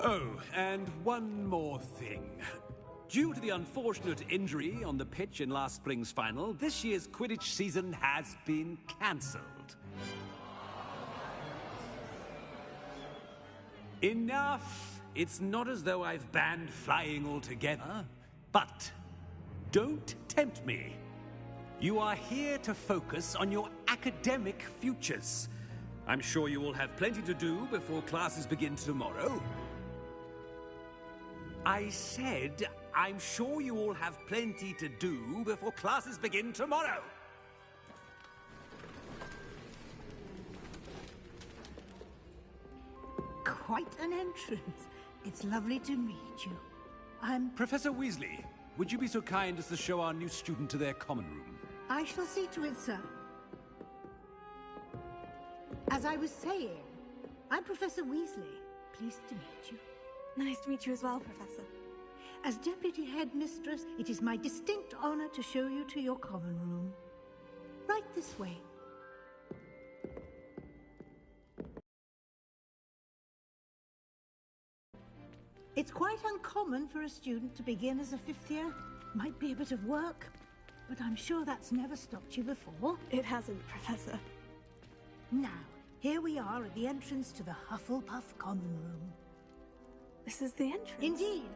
Oh, and one more thing. Due to the unfortunate injury on the pitch in last spring's final, this year's Quidditch season has been cancelled. Enough! It's not as though I've banned flying altogether, but don't tempt me. You are here to focus on your academic futures. I'm sure you will have plenty to do before classes begin tomorrow. I said, I'm sure you all have plenty to do before classes begin tomorrow. Quite an entrance. It's lovely to meet you. I'm... Professor Weasley, would you be so kind as to show our new student to their common room? I shall see to it, sir. As I was saying, I'm Professor Weasley. Pleased to meet you. Nice to meet you as well, Professor. As Deputy Headmistress, it is my distinct honor to show you to your common room. Right this way. It's quite uncommon for a student to begin as a fifth year. Might be a bit of work, but I'm sure that's never stopped you before. It hasn't, Professor. Now, here we are at the entrance to the Hufflepuff common room. This is the entrance? Indeed.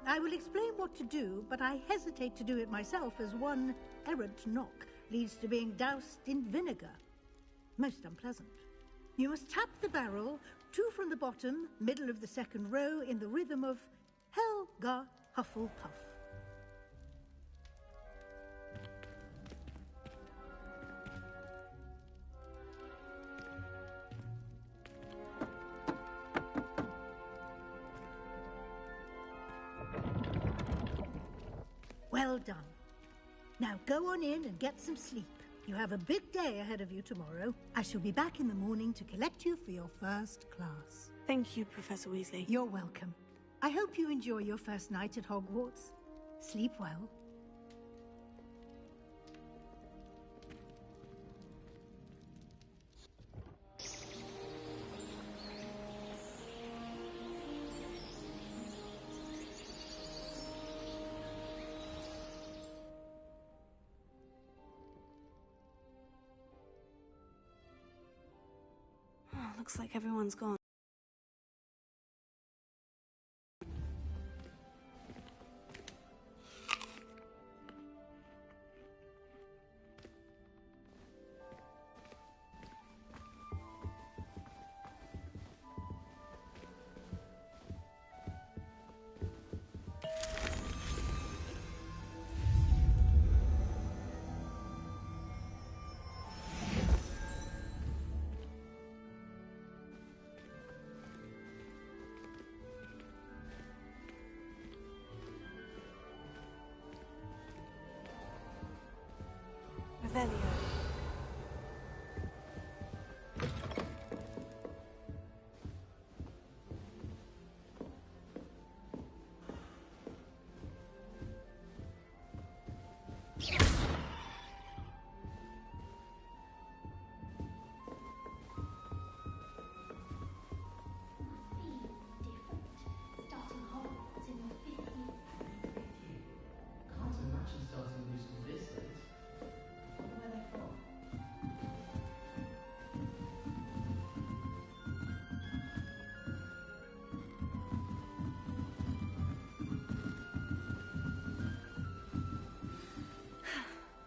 I will explain what to do, but I hesitate to do it myself as one errant knock leads to being doused in vinegar. Most unpleasant. You must tap the barrel, 2 from the bottom, middle of the second row, in the rhythm of Helga Hufflepuff. Well done. Now go on in and get some sleep. You have a big day ahead of you tomorrow. I shall be back in the morning to collect you for your first class. Thank you, Professor Weasley. You're welcome. I hope you enjoy your first night at Hogwarts. Sleep well. Looks like everyone's gone. Revelio.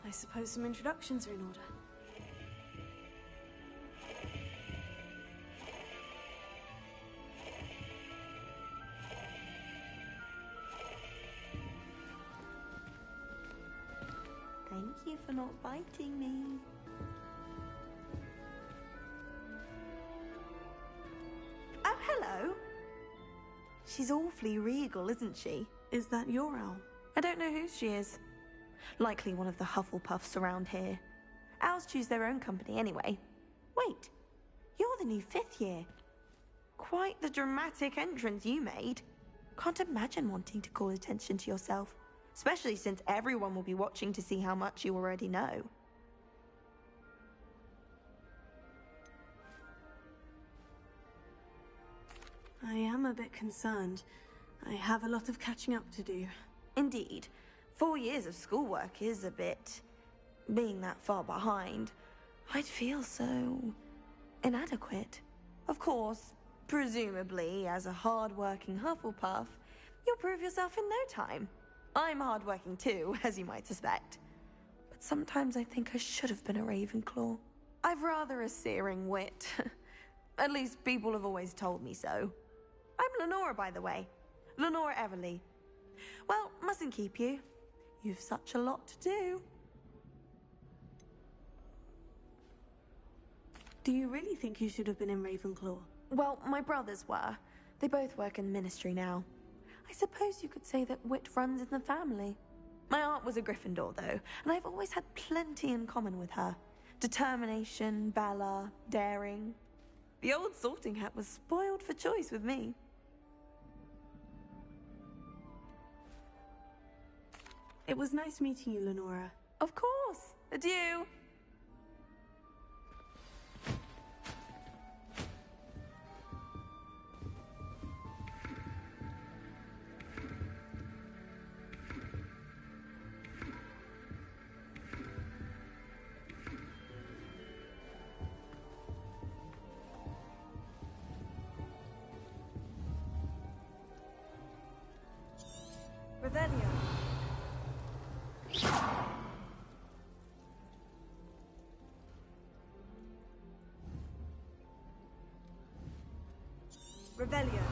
I suppose some introductions are in order. Thank you for not biting me. Oh, hello. She's awfully regal, isn't she? Is that your owl? I don't know who she is. Likely one of the Hufflepuffs around here. Owls choose their own company anyway. Wait, you're the new 5th year. Quite the dramatic entrance you made. Can't imagine wanting to call attention to yourself, especially since everyone will be watching to see how much you already know. I am a bit concerned. I have a lot of catching up to do. Indeed. 4 years of schoolwork is a bit... Being that far behind, I'd feel so... inadequate. Of course, presumably, as a hard-working Hufflepuff, you'll prove yourself in no time. I'm hard-working too, as you might suspect. But sometimes I think I should have been a Ravenclaw. I've rather a searing wit. At least people have always told me so. I'm Lenora, by the way. Lenora Everly. Well, mustn't keep you. You've such a lot to do. Do you really think you should have been in Ravenclaw? Well, my brothers were. They both work in the ministry now. I suppose you could say that wit runs in the family. My aunt was a Gryffindor, though, and I've always had plenty in common with her. Determination, valor, daring. The old sorting hat was spoiled for choice with me. It was nice meeting you, Lenora. Of course. Adieu. Revelio. Revelio.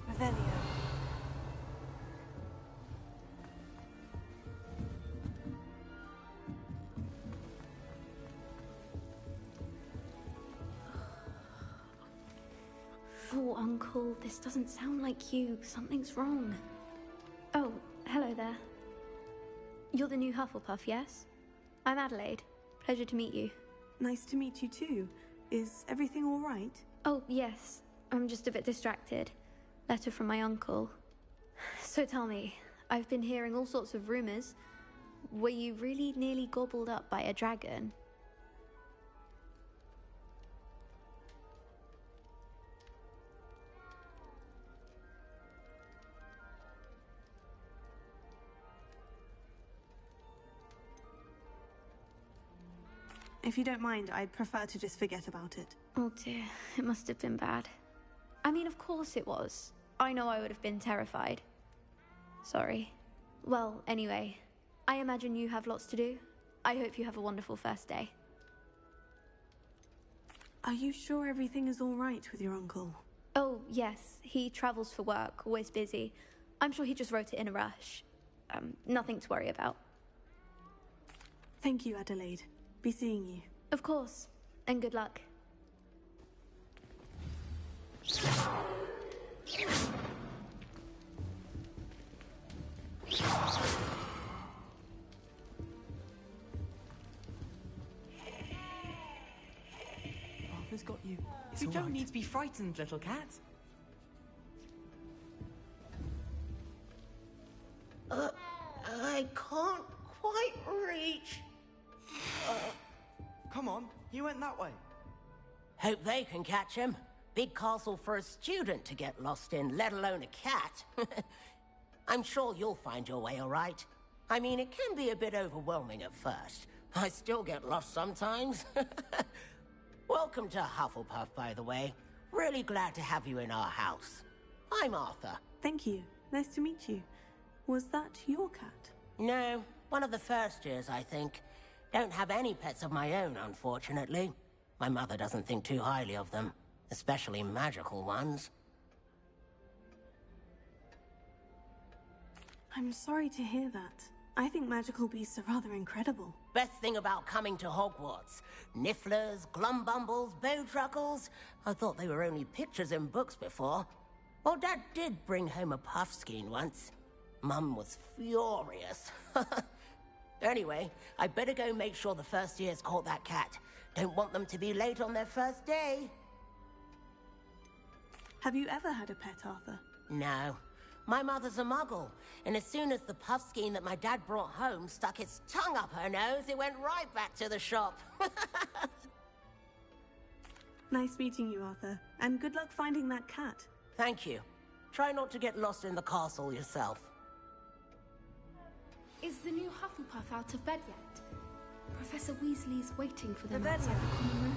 Revelio. Oh, Uncle, this doesn't sound like you. Something's wrong. Oh, hello there. You're the new Hufflepuff, yes? I'm Adelaide. Pleasure to meet you. Nice to meet you too. Is everything all right? Oh, yes. I'm just a bit distracted. Letter from my uncle. So tell me, I've been hearing all sorts of rumors. Were you really nearly gobbled up by a dragon? If you don't mind, I'd prefer to just forget about it. Oh dear, it must have been bad. I mean, of course it was. I know I would have been terrified. Sorry. Well, anyway, I imagine you have lots to do. I hope you have a wonderful first day. Are you sure everything is all right with your uncle? Oh, yes. He travels for work, always busy. I'm sure he just wrote it in a rush. Nothing to worry about. Thank you, Adelaide. Be seeing you. Of course. And good luck. Arthur's got you. You don't need to be frightened, little cat. I can't quite reach. Come on, you went that way. Hope they can catch him. Big castle for a student to get lost in, let alone a cat. I'm sure you'll find your way all right. I mean, it can be a bit overwhelming at first. I still get lost sometimes. Welcome to Hufflepuff, by the way. Really glad to have you in our house. I'm Arthur. Thank you. Nice to meet you. Was that your cat? No, one of the first years, I think. Don't have any pets of my own, unfortunately. My mother doesn't think too highly of them, especially magical ones. I'm sorry to hear that. I think magical beasts are rather incredible. Best thing about coming to Hogwarts. Nifflers, glumbumbles, bowtruckles. I thought they were only pictures in books before. Well, Dad did bring home a puffskein once. Mum was furious. Anyway, I better go make sure the first years caught that cat. Don't want them to be late on their first day. Have you ever had a pet, Arthur? No. My mother's a muggle, and as soon as the puffskein that my dad brought home stuck its tongue up her nose, it went right back to the shop. Nice meeting you, Arthur. And good luck finding that cat. Thank you. Try not to get lost in the castle yourself. Is the new Hufflepuff out of bed yet? Professor Weasley's waiting for them Revelio. outside the common room.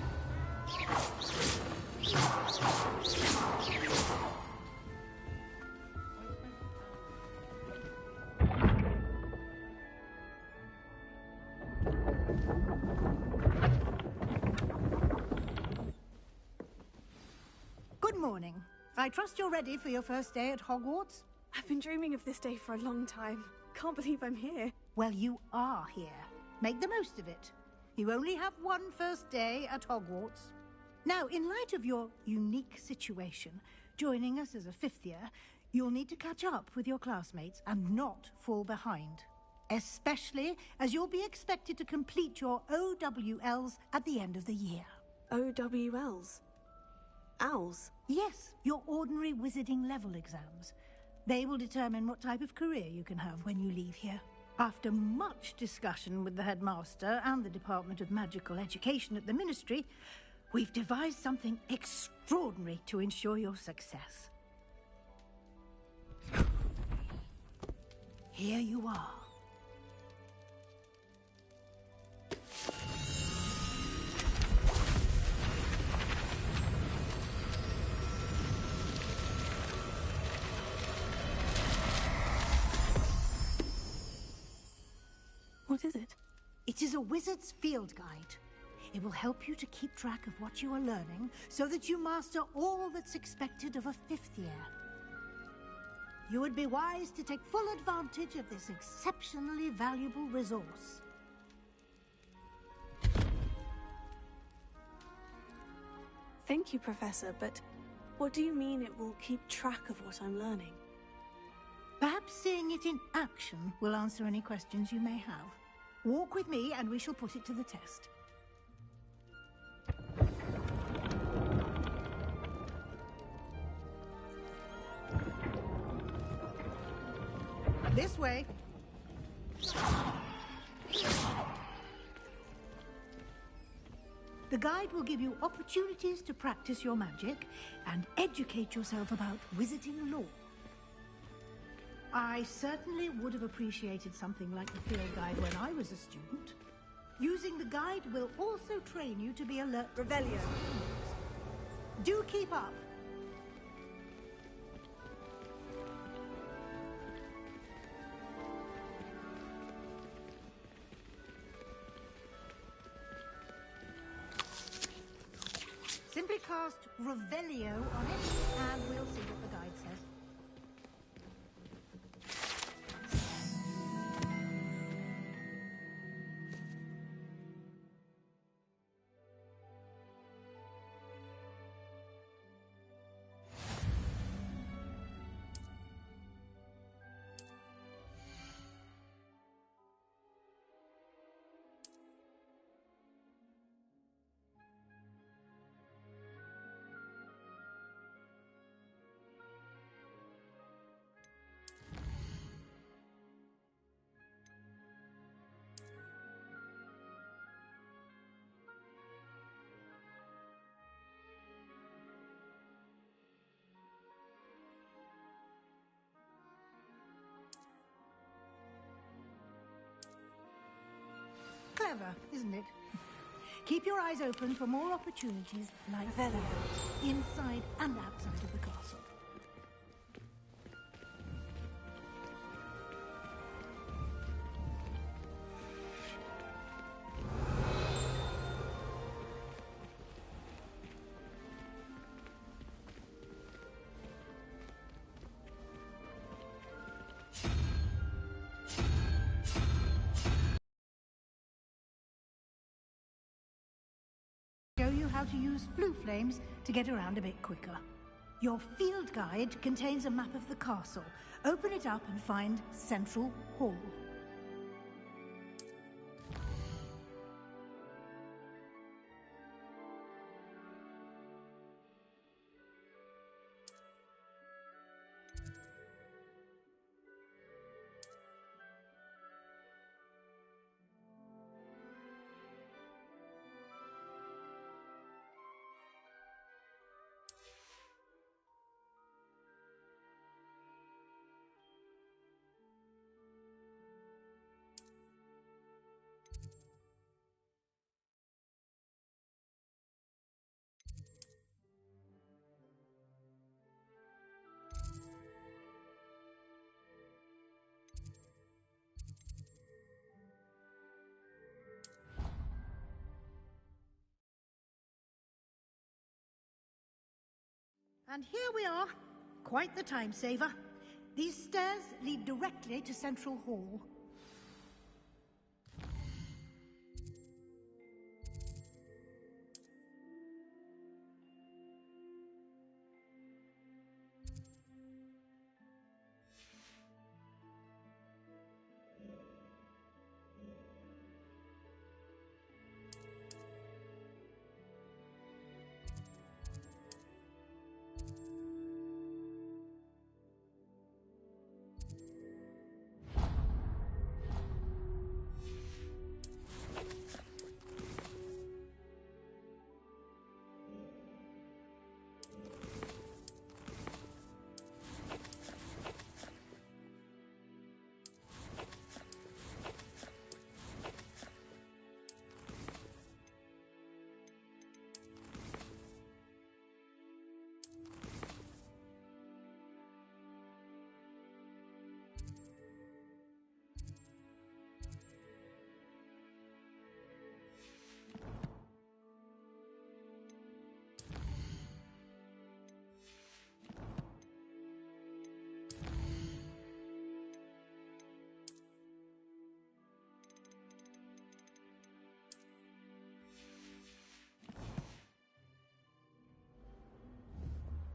Good morning. I trust you're ready for your first day at Hogwarts? I've been dreaming of this day for a long time. Can't believe I'm here. Well, you are here. Make the most of it. You only have one first day at Hogwarts. Now, in light of your unique situation, joining us as a fifth year, you'll need to catch up with your classmates and not fall behind. Especially as you'll be expected to complete your OWLs at the end of the year. OWLs? Owls? Yes, your ordinary wizarding level exams. They will determine what type of career you can have when you leave here. After much discussion with the headmaster and the Department of Magical Education at the Ministry, we've devised something extraordinary to ensure your success. Here you are. What is it? It is a wizard's field guide. It will help you to keep track of what you are learning so that you master all that's expected of a fifth year. You would be wise to take full advantage of this exceptionally valuable resource. Thank you, Professor, but what do you mean it will keep track of what I'm learning? Perhaps seeing it in action will answer any questions you may have. Walk with me and we shall put it to the test. This way. The guide will give you opportunities to practice your magic and educate yourself about wizarding lore. I certainly would have appreciated something like the field guide when I was a student. Using the guide will also train you to be alert. Revelio. Do keep up. Simply cast Revelio on it, and we'll see what the guide says. Clever, isn't it? Keep your eyes open for more opportunities like that, inside and outside of the castle. how to use flue flames to get around a bit quicker. Your field guide contains a map of the castle. Open it up and find Central Hall. And here we are. Quite the time saver. These stairs lead directly to Central Hall.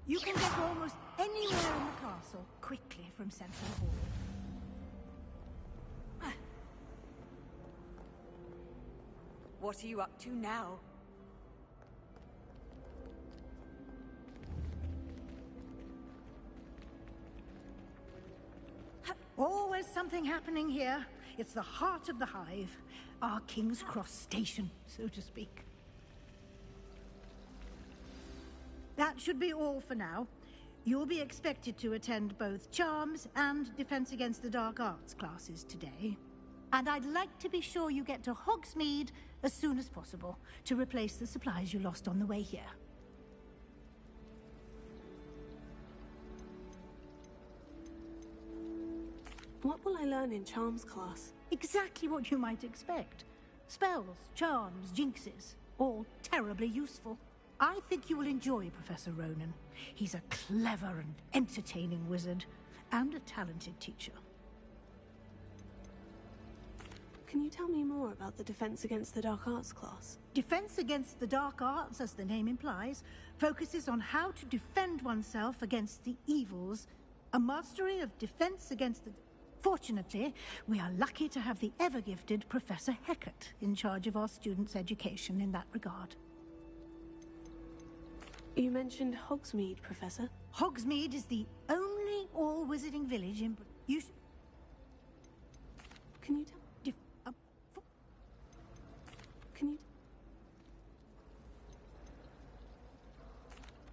You can get almost anywhere in the castle quickly from Central Hall. What are you up to now? Always something happening here. It's the heart of the hive. Our King's Cross station, so to speak. That should be all for now. You'll be expected to attend both Charms and Defense Against the Dark Arts classes today. And I'd like to be sure you get to Hogsmeade as soon as possible to replace the supplies you lost on the way here. What will I learn in Charms class? Exactly what you might expect. Spells, charms, jinxes, all terribly useful. I think you will enjoy Professor Ronan. He's a clever and entertaining wizard, and a talented teacher. Can you tell me more about the Defense Against the Dark Arts class? Defense Against the Dark Arts, as the name implies, focuses on how to defend oneself against the evils. A mastery of defense against the... Fortunately, we are lucky to have the ever-gifted Professor Hecat in charge of our students' education in that regard. You mentioned Hogsmeade, Professor. Hogsmeade is the only all-wizarding village in... Can you tell... Can you...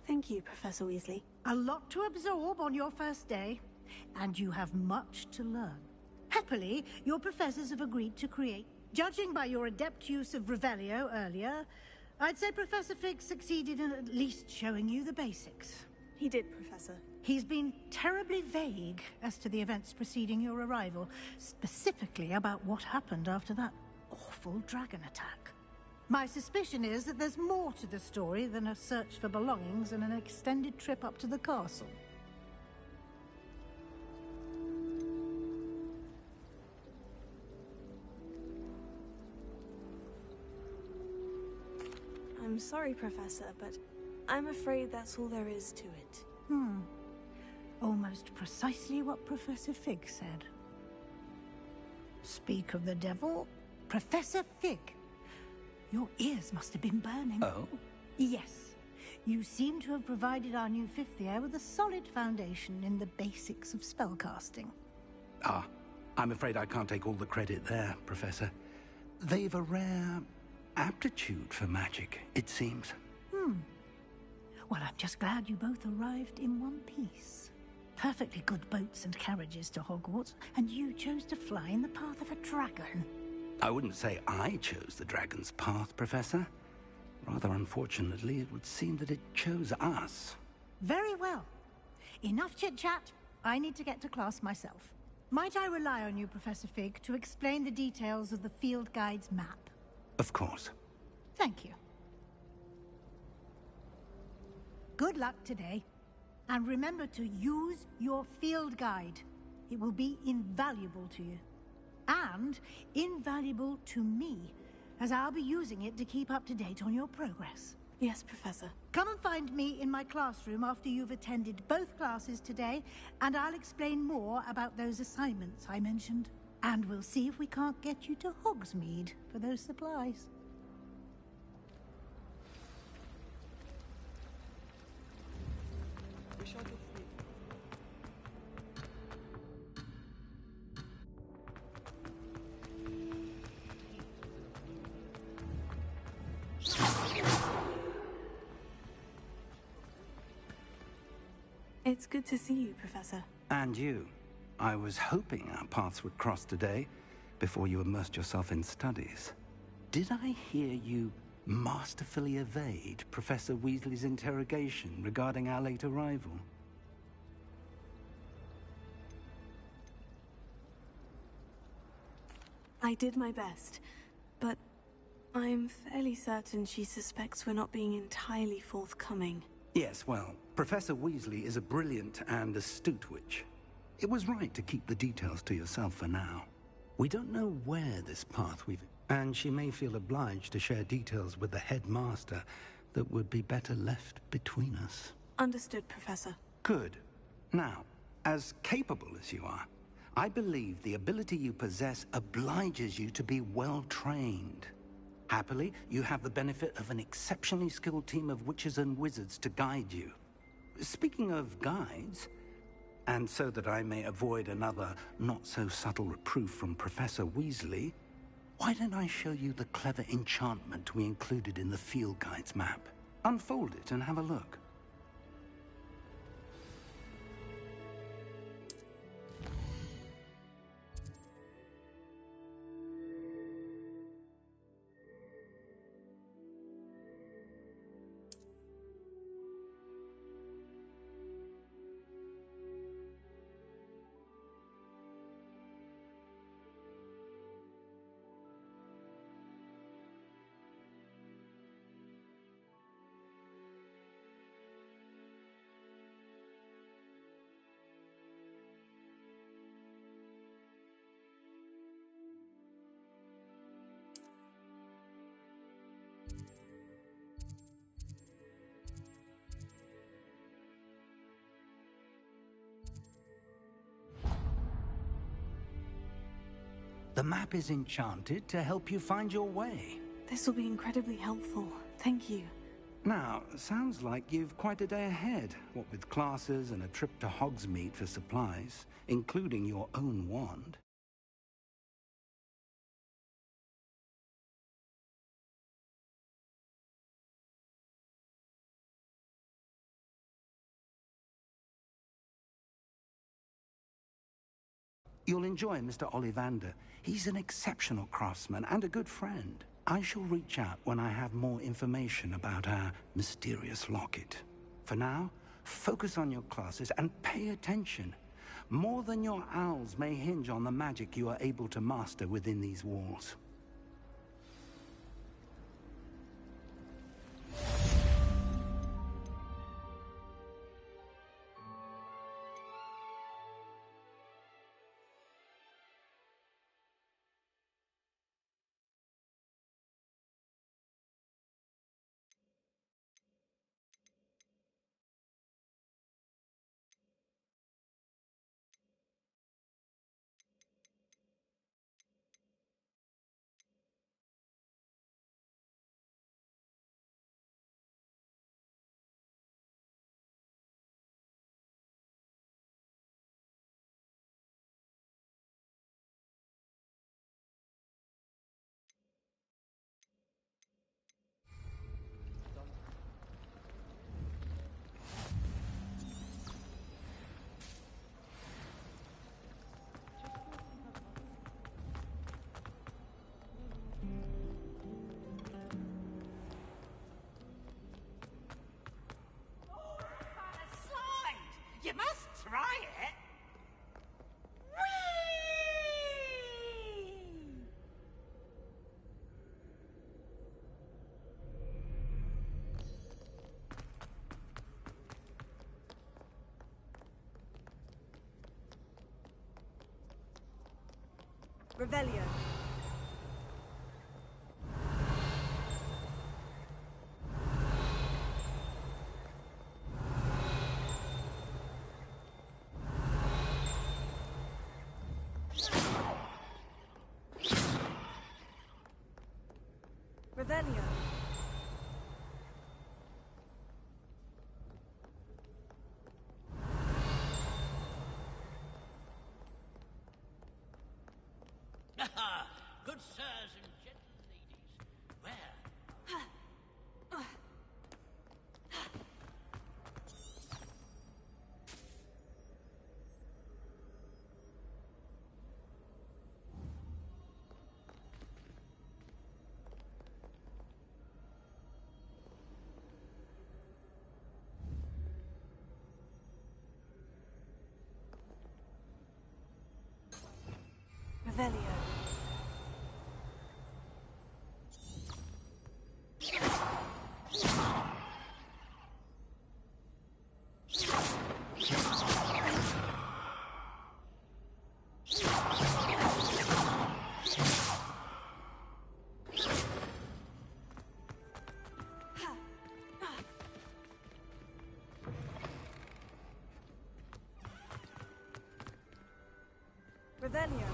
Thank you, Professor Weasley. A lot to absorb on your first day, and you have much to learn. Happily, your professors have agreed to create... Judging by your adept use of Revelio earlier, I'd say Professor Fig succeeded in at least showing you the basics. He did, Professor. He's been terribly vague as to the events preceding your arrival, specifically about what happened after that awful dragon attack. My suspicion is that there's more to the story than a search for belongings and an extended trip up to the castle. I'm I'm sorry, Professor, but I'm afraid that's all there is to it. Almost precisely what Professor Fig said. Speak of the devil, Professor Fig. Your ears must have been burning. Oh? Yes. You seem to have provided our new fifth year with a solid foundation in the basics of spellcasting. Ah, I'm afraid I can't take all the credit there, Professor. They've a rare aptitude for magic, it seems. Well, I'm just glad you both arrived in one piece. Perfectly good boats and carriages to Hogwarts, and you chose to fly in the path of a dragon. I wouldn't say I chose the dragon's path, Professor. Rather unfortunately, it would seem that it chose us. Very well. Enough chit-chat. I need to get to class myself. Might I rely on you, Professor Fig, to explain the details of the field guide's map? Of course. Thank you. Good luck today. And remember to use your field guide. It will be invaluable to you. And invaluable to me, as I'll be using it to keep up to date on your progress. Yes, Professor. Come and find me in my classroom after you've attended both classes today, and I'll explain more about those assignments I mentioned. And we'll see if we can't get you to Hogsmeade for those supplies. We shall get free. It's good to see you, Professor. And you. I was hoping our paths would cross today, before you immersed yourself in studies. Did I hear you masterfully evade Professor Weasley's interrogation regarding our late arrival? I did my best, but I'm fairly certain she suspects we're not being entirely forthcoming. Yes, well, Professor Weasley is a brilliant and astute witch. It was right to keep the details to yourself for now. We don't know where this path we've... And she may feel obliged to share details with the headmaster that would be better left between us. Understood, Professor. Good. Now, as capable as you are, I believe the ability you possess obliges you to be well-trained. Happily, you have the benefit of an exceptionally skilled team of witches and wizards to guide you. Speaking of guides, and so that I may avoid another not-so-subtle reproof from Professor Weasley, why don't I show you the clever enchantment we included in the field guide's map? Unfold it and have a look. The map is enchanted to help you find your way. This will be incredibly helpful. Thank you. Now, sounds like you've quite a day ahead, what with classes and a trip to Hogsmeade for supplies, including your own wand. You'll enjoy Mr. Ollivander. He's an exceptional craftsman and a good friend. I shall reach out when I have more information about our mysterious locket. For now, focus on your classes and pay attention. More than your owls may hinge on the magic you are able to master within these walls. Revelio. Revelio. Good sirs and gentle ladies, where? Revelio. Revelio.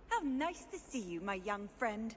How nice to see you, my young friend.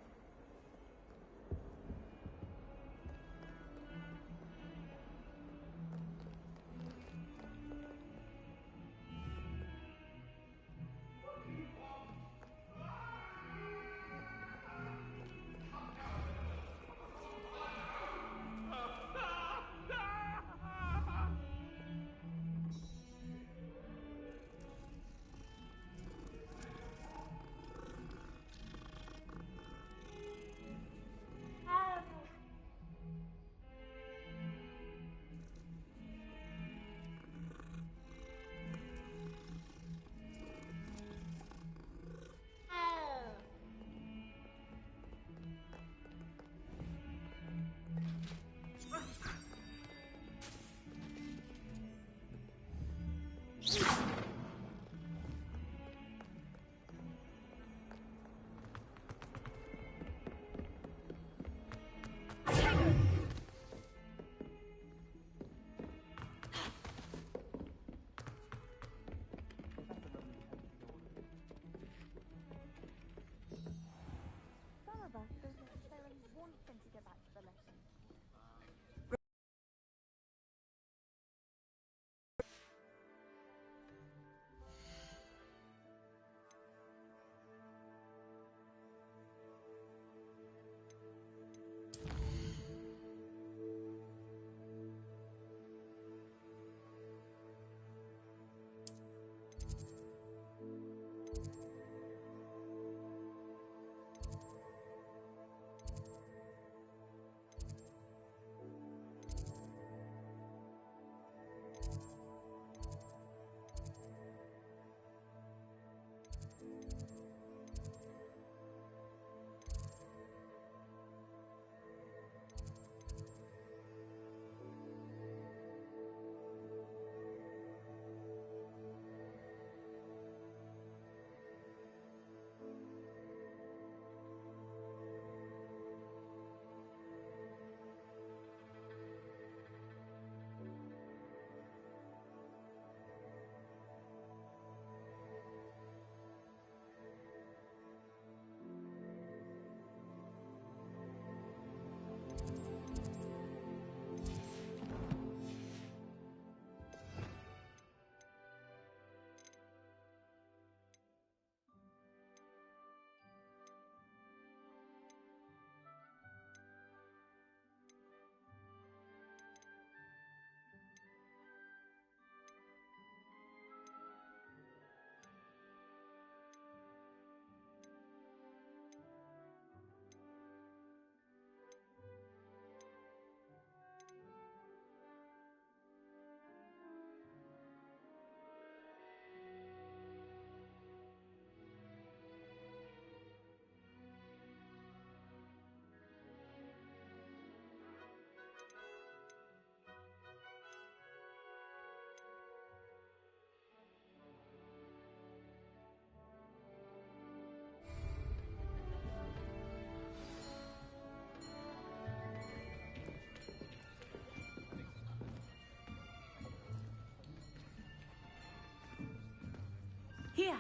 Here.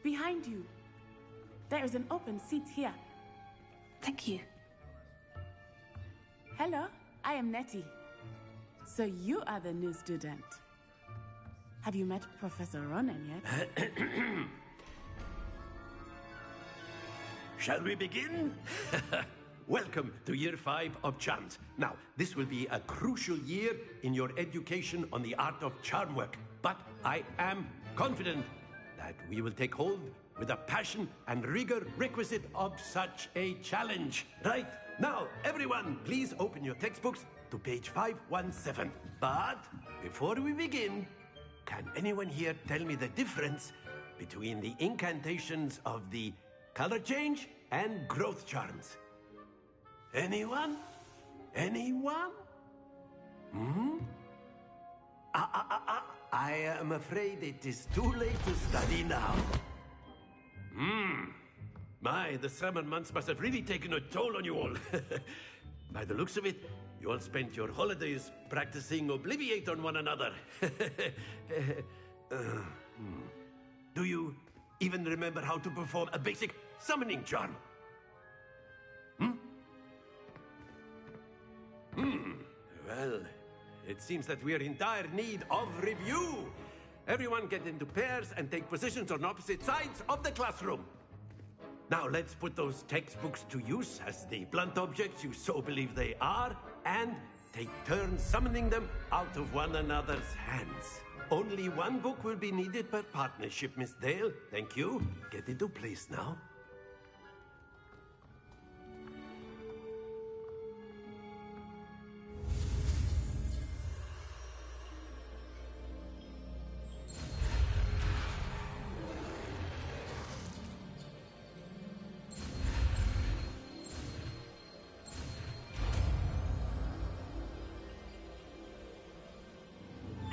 Behind you. There is an open seat here. Thank you. Hello, I am Nettie. So you are the new student. Have you met Professor Ronan yet? Shall we begin? Welcome to Year 5 of Charms. Now, this will be a crucial year in your education on the art of charm work. But I am confident that we will take hold with the passion and rigor requisite of such a challenge. Right? Now, everyone, please open your textbooks to page 517. But before we begin, can anyone here tell me the difference between the incantations of the color change and growth charms? Anyone? Anyone? I am afraid it is too late to study now. My, the summer months must have really taken a toll on you all. By the looks of it, you all spent your holidays practicing Obliviate on one another. Do you even remember how to perform a basic summoning charm? Well, it seems that we are in dire need of review. Everyone get into pairs and take positions on opposite sides of the classroom. Now let's put those textbooks to use as the blunt objects you so believe they are, and take turns summoning them out of one another's hands. Only one book will be needed per partnership, Miss Dale. Thank you. Get into place now.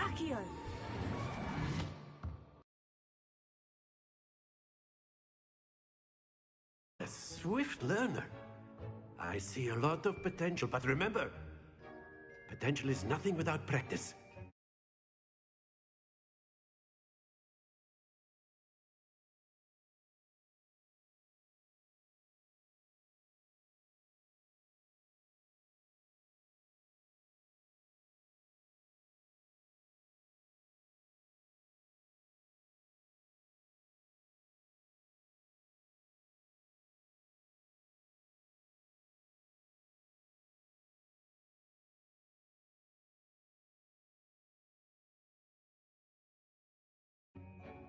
Accio! A swift learner. I see a lot of potential, but remember, potential is nothing without practice.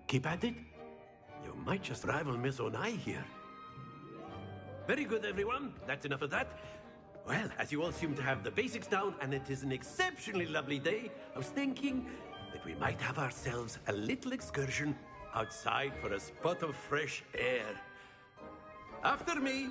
Keep at it. You might just rival Miss Onai here. Very good, everyone. That's enough of that. Well, as you all seem to have the basics down, and it is an exceptionally lovely day, I was thinking that we might have ourselves a little excursion outside for a spot of fresh air. After me.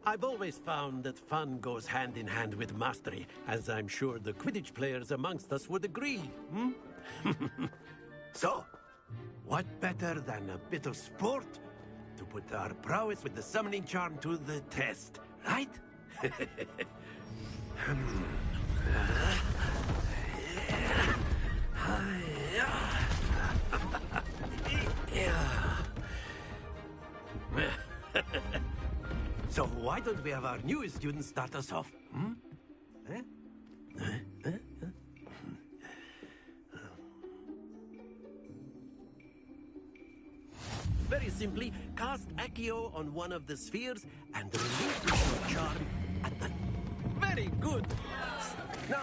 I've always found that fun goes hand in hand with mastery, as I'm sure the Quidditch players amongst us would agree. So, what better than a bit of sport to put our prowess with the summoning charm to the test, right? So why don't we have our newest student start us off? Very simply, cast Accio on one of the spheres and relinquish your charm at the... Very good! Now,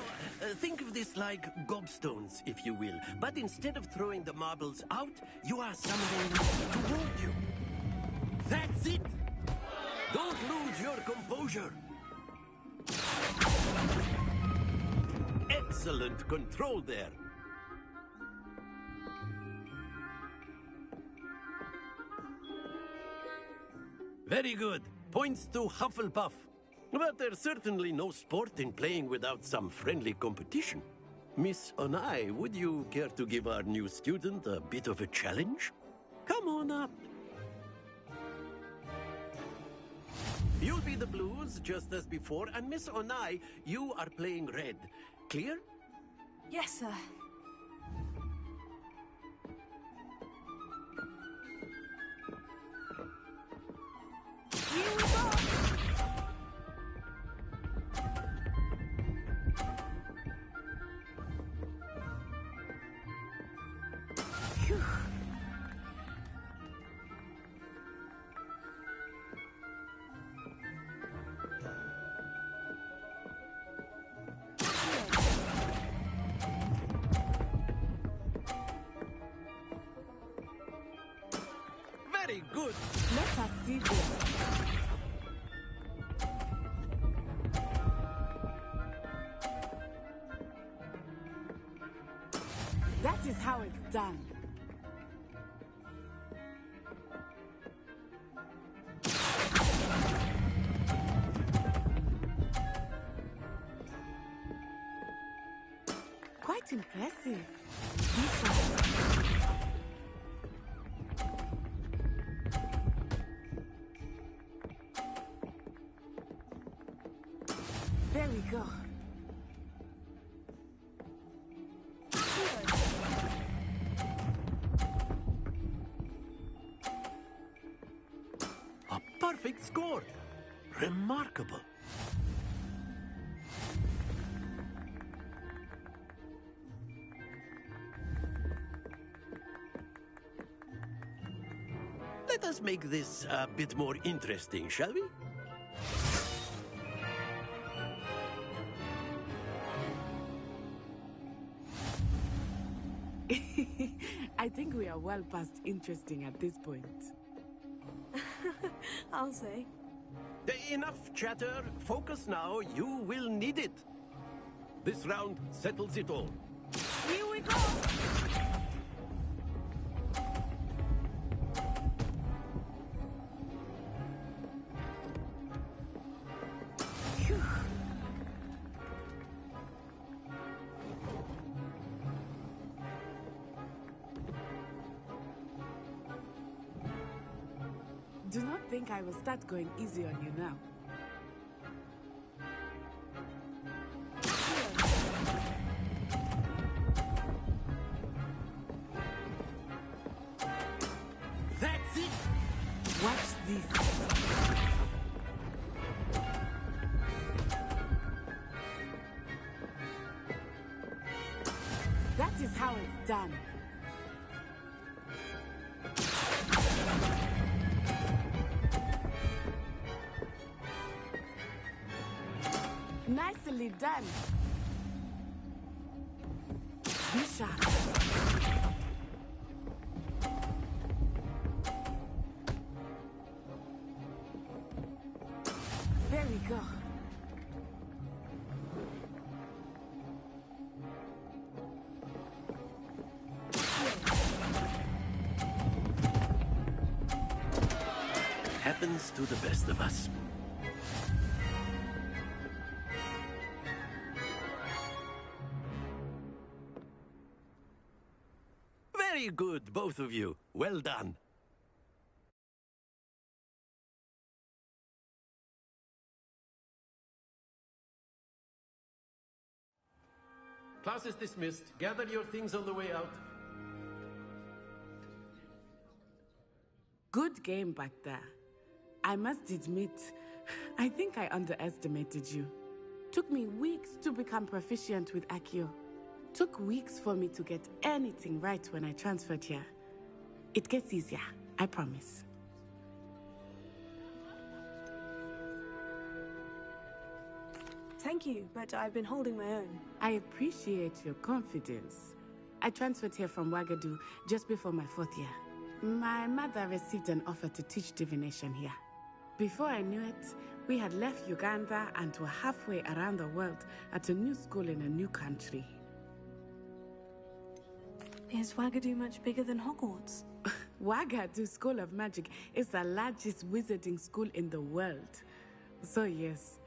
think of this like gobstones, if you will. But instead of throwing the marbles out, you are summoning them toward you. That's it! Don't lose your composure. Excellent control there. Very good. Points to Hufflepuff. But there's certainly no sport in playing without some friendly competition. Miss Onai, would you care to give our new student a bit of a challenge? Come on up. You'll be the blues, just as before, and Miss Onai, you are playing red. Clear? Yes, sir. Here we go! Phew. Very good. Let us see this. That is how it's done. Quite impressive. There we go. A perfect score. Remarkable. Let us make this a bit more interesting, shall we? I think we are well past interesting at this point. I'll say. Enough chatter. Focus now. You will need it. This round settles it all. Here we go! Phew. Do not think I will start going easy on you now. That's it. Watch this. That is how it's done. Nicely done. Be sharp. There we go. Happens to the best of us. Very good, both of you. Well done. Class is dismissed. Gather your things on the way out. Good game back there. I must admit, I think I underestimated you. Took me weeks to become proficient with Accio. Took weeks for me to get anything right when I transferred here. It gets easier, I promise. Thank you, but I've been holding my own. I appreciate your confidence. I transferred here from Wagadu just before my 4th year. My mother received an offer to teach divination here. Before I knew it, we had left Uganda and were halfway around the world at a new school in a new country. Is Wagadu much bigger than Hogwarts? Wagadu School of Magic is the largest wizarding school in the world. So yes,